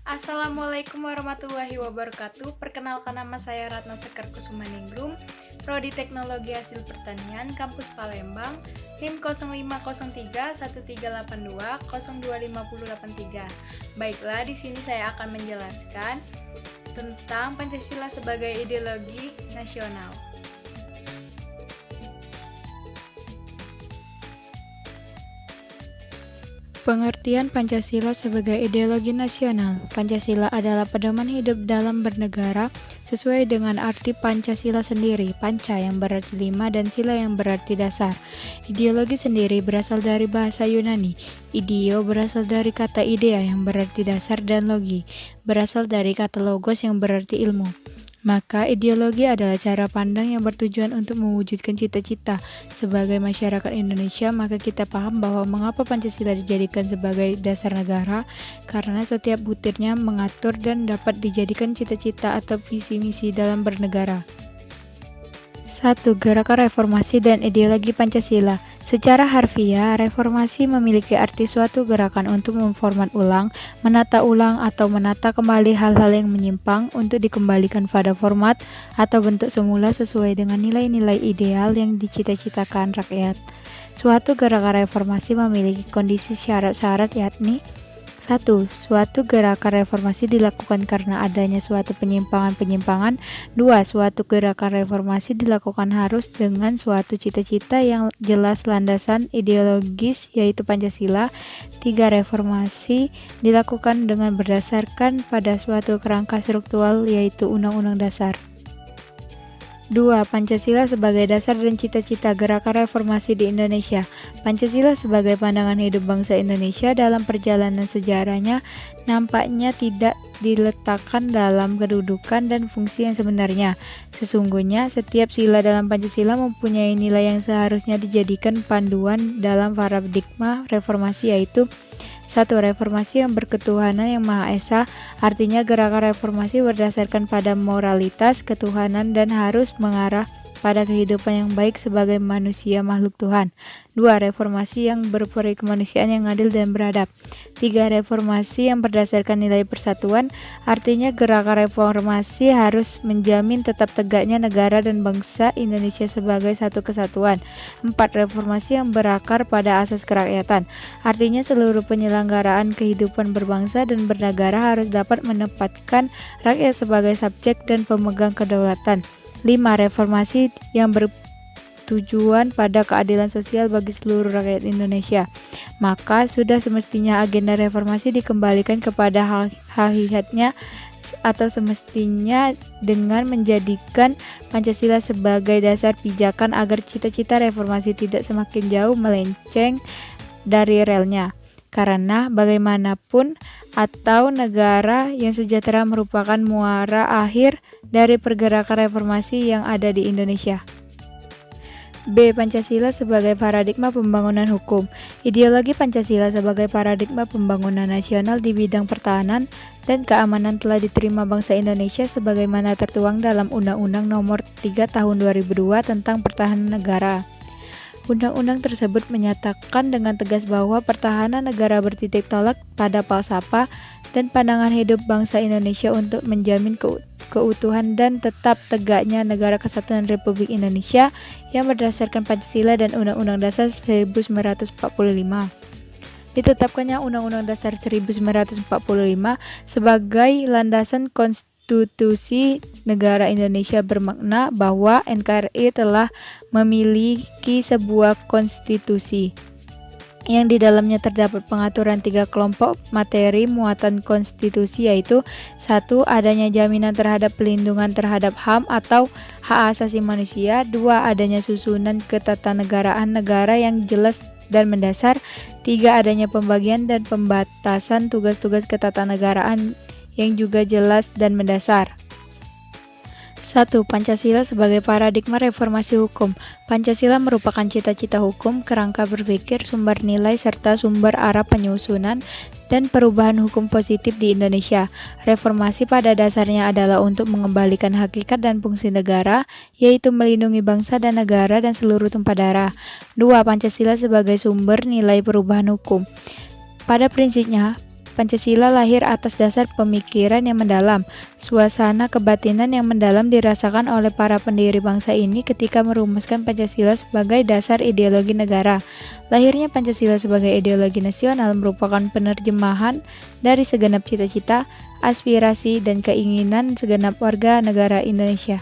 Assalamualaikum warahmatullahi wabarakatuh. Perkenalkan, nama saya Ratna Sekar Kusumaningrum, Prodi Teknologi Hasil Pertanian, Kampus Palembang, NIM 05031382025083. Baiklah, di sini saya akan menjelaskan tentang Pancasila sebagai ideologi nasional. Pengertian Pancasila sebagai ideologi nasional. Pancasila adalah pedoman hidup dalam bernegara sesuai dengan arti Pancasila sendiri, panca yang berarti 5 dan sila yang berarti dasar. Ideologi sendiri berasal dari bahasa Yunani. Ideo berasal dari kata idea yang berarti dasar dan logi berasal dari kata logos yang berarti ilmu. Maka ideologi adalah cara pandang yang bertujuan untuk mewujudkan cita-cita sebagai masyarakat Indonesia. Maka kita paham bahwa mengapa Pancasila dijadikan sebagai dasar negara, karena setiap butirnya mengatur dan dapat dijadikan cita-cita atau visi misi dalam bernegara. 1. Gerakan reformasi dan ideologi Pancasila. Secara harfiah, reformasi memiliki arti suatu gerakan untuk memformat ulang, menata ulang, atau menata kembali hal-hal yang menyimpang untuk dikembalikan pada format atau bentuk semula sesuai dengan nilai-nilai ideal yang dicita-citakan rakyat. Suatu gerakan reformasi memiliki kondisi syarat-syarat, yakni 1. Suatu gerakan reformasi dilakukan karena adanya suatu penyimpangan-penyimpangan. 2. Suatu gerakan reformasi dilakukan harus dengan suatu cita-cita yang jelas landasan ideologis, yaitu Pancasila. 3. Reformasi dilakukan dengan berdasarkan pada suatu kerangka struktural, yaitu Undang-Undang Dasar. 2. Pancasila sebagai dasar dan cita-cita gerakan reformasi di Indonesia. Pancasila sebagai pandangan hidup bangsa Indonesia dalam perjalanan sejarahnya nampaknya tidak diletakkan dalam kedudukan dan fungsi yang sebenarnya. Sesungguhnya, setiap sila dalam Pancasila mempunyai nilai yang seharusnya dijadikan panduan dalam paradigma reformasi, yaitu 1. Reformasi yang berketuhanan yang Maha Esa, artinya gerakan reformasi berdasarkan pada moralitas ketuhanan dan harus mengarah pada kehidupan yang baik sebagai manusia makhluk Tuhan. 2. Reformasi yang berperi kemanusiaan yang adil dan beradab. 3. Reformasi yang berdasarkan nilai persatuan, artinya gerakan reformasi harus menjamin tetap tegaknya negara dan bangsa Indonesia sebagai satu kesatuan. 4. Reformasi yang berakar pada asas kerakyatan, artinya seluruh penyelenggaraan kehidupan berbangsa dan bernegara harus dapat menempatkan rakyat sebagai subjek dan pemegang kedaulatan. 5. Reformasi yang bertujuan pada keadilan sosial bagi seluruh rakyat Indonesia. Maka sudah semestinya agenda reformasi dikembalikan kepada hakikatnya atau semestinya dengan menjadikan Pancasila sebagai dasar pijakan agar cita-cita reformasi tidak semakin jauh melenceng dari relnya. Karena bagaimanapun atau negara yang sejahtera merupakan muara akhir dari pergerakan reformasi yang ada di Indonesia. B. Pancasila sebagai paradigma pembangunan hukum. Ideologi Pancasila sebagai paradigma pembangunan nasional di bidang pertahanan dan keamanan telah diterima bangsa Indonesia sebagaimana tertuang dalam Undang-Undang Nomor 3 Tahun 2002 tentang Pertahanan Negara. Undang-undang tersebut menyatakan dengan tegas bahwa pertahanan negara bertitik tolak pada falsafah dan pandangan hidup bangsa Indonesia untuk menjamin keutuhan dan tetap tegaknya Negara Kesatuan Republik Indonesia yang berdasarkan Pancasila dan Undang-Undang Dasar 1945. Ditetapkannya Undang-Undang Dasar 1945 sebagai landasan konstitusi negara Indonesia bermakna bahwa NKRI telah memiliki sebuah konstitusi yang di dalamnya terdapat pengaturan 3 kelompok materi muatan konstitusi, yaitu 1. Adanya jaminan terhadap pelindungan terhadap HAM atau hak asasi manusia. 2. Adanya susunan ketatanegaraan negara yang jelas dan mendasar. 3. Adanya pembagian dan pembatasan tugas-tugas ketatanegaraan yang juga jelas dan mendasar. 1. Pancasila sebagai paradigma reformasi hukum. Pancasila merupakan cita-cita hukum, kerangka berpikir, sumber nilai, serta sumber arah penyusunan dan perubahan hukum positif di Indonesia. Reformasi pada dasarnya adalah untuk mengembalikan hakikat dan fungsi negara, yaitu melindungi bangsa dan negara dan seluruh tumpah darah. 2. Pancasila sebagai sumber nilai perubahan hukum. Pada prinsipnya, Pancasila lahir atas dasar pemikiran yang mendalam. Suasana kebatinan yang mendalam dirasakan oleh para pendiri bangsa ini ketika merumuskan Pancasila sebagai dasar ideologi negara. Lahirnya Pancasila sebagai ideologi nasional merupakan penerjemahan dari segenap cita-cita, aspirasi, dan keinginan segenap warga negara Indonesia.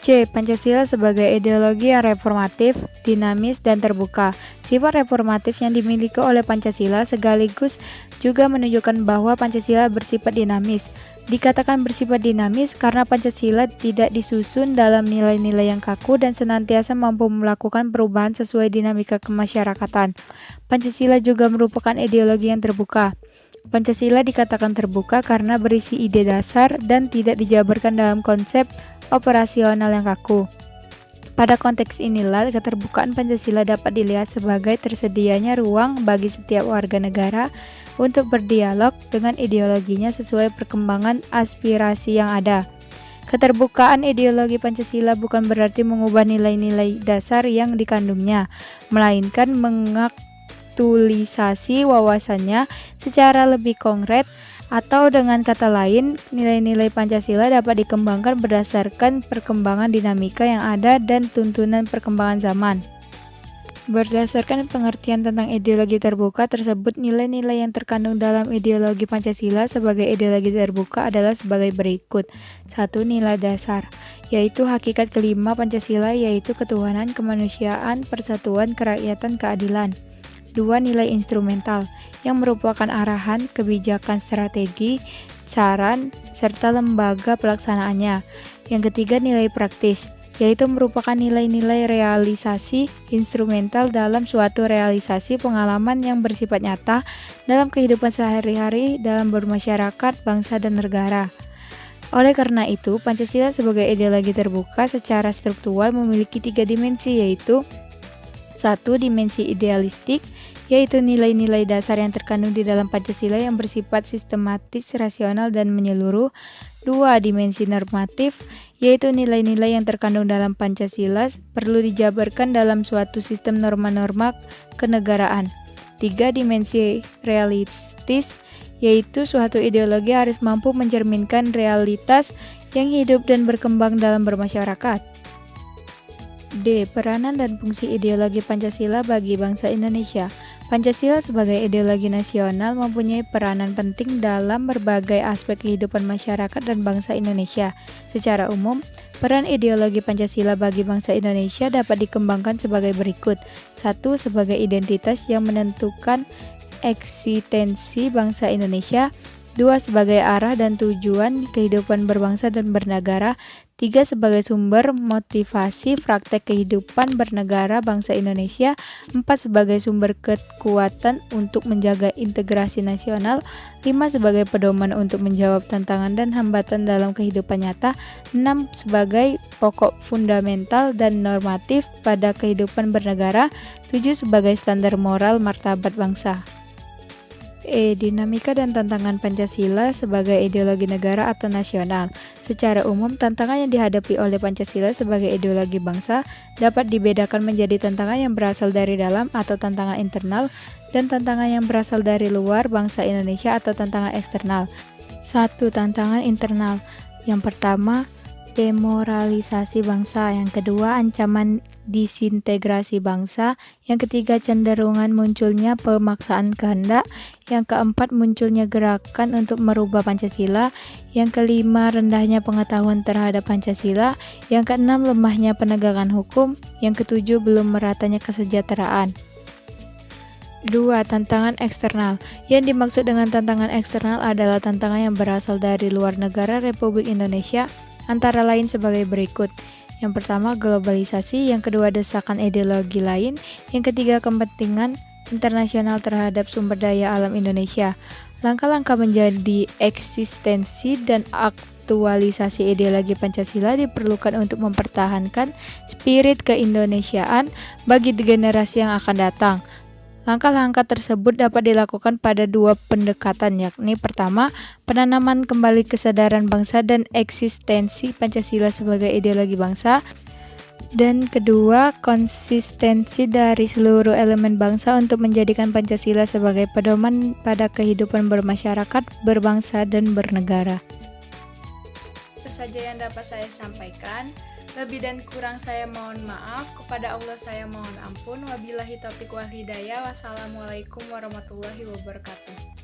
C. Pancasila sebagai ideologi yang reformatif, dinamis, dan terbuka. Sifat reformatif yang dimiliki oleh Pancasila sekaligus juga menunjukkan bahwa Pancasila bersifat dinamis. Dikatakan bersifat dinamis karena Pancasila tidak disusun dalam nilai-nilai yang kaku dan senantiasa mampu melakukan perubahan sesuai dinamika kemasyarakatan. Pancasila juga merupakan ideologi yang terbuka. Pancasila dikatakan terbuka karena berisi ide dasar dan tidak dijabarkan dalam konsep operasional yang kaku. Pada konteks inilah, keterbukaan Pancasila dapat dilihat sebagai tersedianya ruang bagi setiap warga negara untuk berdialog dengan ideologinya sesuai perkembangan aspirasi yang ada. Keterbukaan ideologi Pancasila bukan berarti mengubah nilai-nilai dasar yang dikandungnya, melainkan mengaktualisasi wawasannya secara lebih konkret. Atau dengan kata lain, nilai-nilai Pancasila dapat dikembangkan berdasarkan perkembangan dinamika yang ada dan tuntunan perkembangan zaman. Berdasarkan pengertian tentang ideologi terbuka tersebut, nilai-nilai yang terkandung dalam ideologi Pancasila sebagai ideologi terbuka adalah sebagai berikut. 1. Nilai dasar, yaitu hakikat kelima Pancasila, yaitu ketuhanan, kemanusiaan, persatuan, kerakyatan, keadilan. 2. Nilai instrumental, yang merupakan arahan, kebijakan strategi, saran, serta lembaga pelaksanaannya. Yang ketiga, nilai praktis, yaitu merupakan nilai-nilai realisasi instrumental dalam suatu realisasi pengalaman yang bersifat nyata dalam kehidupan sehari-hari dalam bermasyarakat, bangsa, dan negara. Oleh karena itu, Pancasila sebagai ideologi terbuka secara struktural memiliki 3 dimensi, yaitu 1. Dimensi idealistik, yaitu nilai-nilai dasar yang terkandung di dalam Pancasila yang bersifat sistematis, rasional, dan menyeluruh. 2. Dimensi normatif, yaitu nilai-nilai yang terkandung dalam Pancasila perlu dijabarkan dalam suatu sistem norma-norma kenegaraan. 3. Dimensi realistis, yaitu suatu ideologi harus mampu mencerminkan realitas yang hidup dan berkembang dalam bermasyarakat. D. Peranan dan fungsi ideologi Pancasila bagi bangsa Indonesia. Pancasila sebagai ideologi nasional mempunyai peranan penting dalam berbagai aspek kehidupan masyarakat dan bangsa Indonesia. Secara umum, peran ideologi Pancasila bagi bangsa Indonesia dapat dikembangkan sebagai berikut. 1. Sebagai identitas yang menentukan eksistensi bangsa Indonesia. 2. Sebagai arah dan tujuan kehidupan berbangsa dan bernegara. 3. Sebagai sumber motivasi praktek kehidupan bernegara bangsa Indonesia. 4. Sebagai sumber kekuatan untuk menjaga integrasi nasional. 5. Sebagai pedoman untuk menjawab tantangan dan hambatan dalam kehidupan nyata. 6. Sebagai pokok fundamental dan normatif pada kehidupan bernegara. 7. Sebagai standar moral martabat bangsa. Dinamika dan tantangan Pancasila sebagai ideologi negara atau nasional. Secara umum, tantangan yang dihadapi oleh Pancasila sebagai ideologi bangsa dapat dibedakan menjadi tantangan yang berasal dari dalam atau tantangan internal dan tantangan yang berasal dari luar bangsa Indonesia atau tantangan eksternal. 1. Tantangan internal. Yang pertama, demoralisasi bangsa. Yang kedua, ancaman disintegrasi bangsa. Yang ketiga, cenderungan munculnya pemaksaan kehendak. Yang keempat, munculnya gerakan untuk merubah Pancasila. Yang kelima, rendahnya pengetahuan terhadap Pancasila. Yang keenam, lemahnya penegakan hukum. Yang ketujuh, belum meratanya kesejahteraan. 2. Tantangan eksternal. Yang dimaksud dengan tantangan eksternal adalah tantangan yang berasal dari luar negara Republik Indonesia, antara lain sebagai berikut. Yang pertama, globalisasi. Yang kedua, desakan ideologi lain. Yang ketiga, kepentingan internasional terhadap sumber daya alam Indonesia. Langkah-langkah menjadi eksistensi dan aktualisasi ideologi Pancasila diperlukan untuk mempertahankan spirit keindonesiaan bagi generasi yang akan datang. Langkah-langkah tersebut dapat dilakukan pada 2 pendekatan, yakni pertama, penanaman kembali kesadaran bangsa dan eksistensi Pancasila sebagai ideologi bangsa. Dan kedua, konsistensi dari seluruh elemen bangsa untuk menjadikan Pancasila sebagai pedoman pada kehidupan bermasyarakat, berbangsa, dan bernegara. Itu saja yang dapat saya sampaikan. Lebih dan kurang saya mohon maaf. Kepada Allah saya mohon ampun. Wabillahi taufiq wal hidayah. Wassalamualaikum warahmatullahi wabarakatuh.